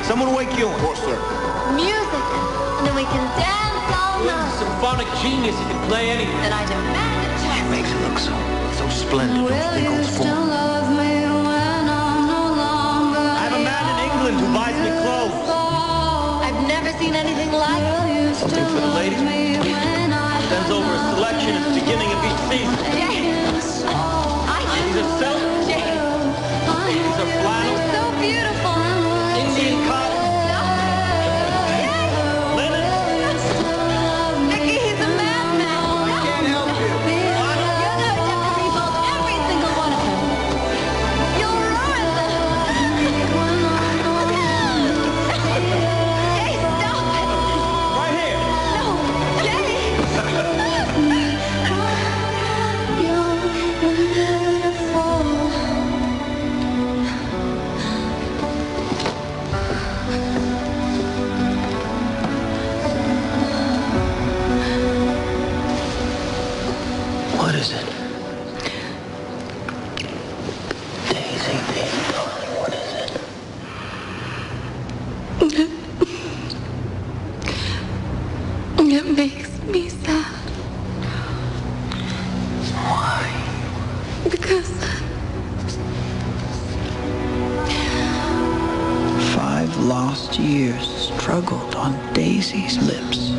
Someone wake you in. Of course, sir. Music. And then we can dance all He's a night. symphonic genius. He can play anything. And I demand a She chance. makes it look so splendid. Don't you think, old sport? I have a man in England who buys me clothes. I've never seen anything like it. Something for the ladies. Sends over a selection at the beginning of each season. James. These are silk. James. These are flannel. So beautiful. Indian cotton. Linen. Mickey, he's a madman. I can't help you. Flannel. You're going to have to rebuild every single one of them. You'll ruin them. Jay, stop it. Right here. No, Jay. What is it? Daisy, darling, what is it? It makes me sad. Why? Because 5 lost years struggled on Daisy's lips.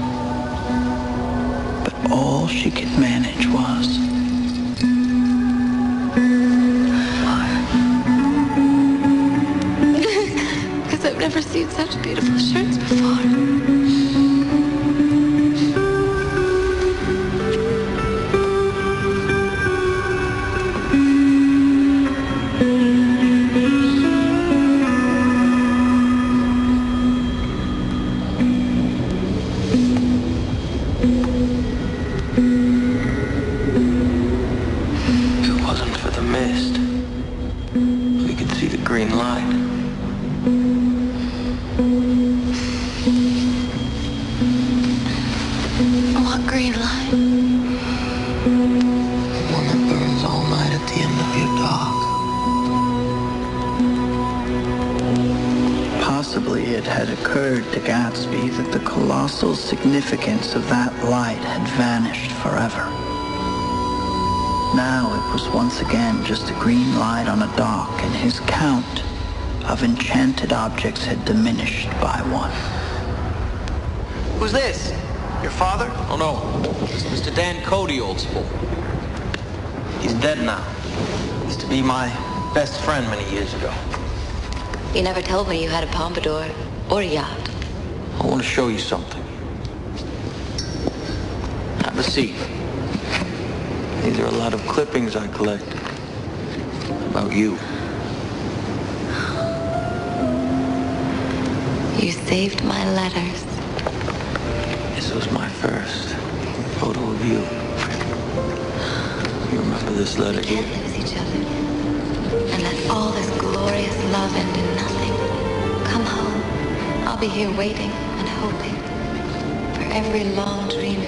But all she could manage was because I've never seen such beautiful shirts before. If it wasn't for the mist, we could see the green light. What green light? One that burns all night at the end of your dock. possibly it had occurred to Gatsby that the colossal significance of that light had vanished forever. Now it was once again just a green light on a dock, and his count of enchanted objects had diminished by one. Who's this? Your father? Oh, no. It's Mr. Dan Cody, old sport. He's dead now. Used to be my best friend many years ago. You never told me you had a pompadour or a yacht. I want to show you something. Have a seat. These are a lot of clippings I collected. About you. You saved my letters. This was my first photo of you. You remember this letter We can't here? lose each other. And let all this glorious love end in nothing. Come home. I'll be here waiting and hoping for every long dream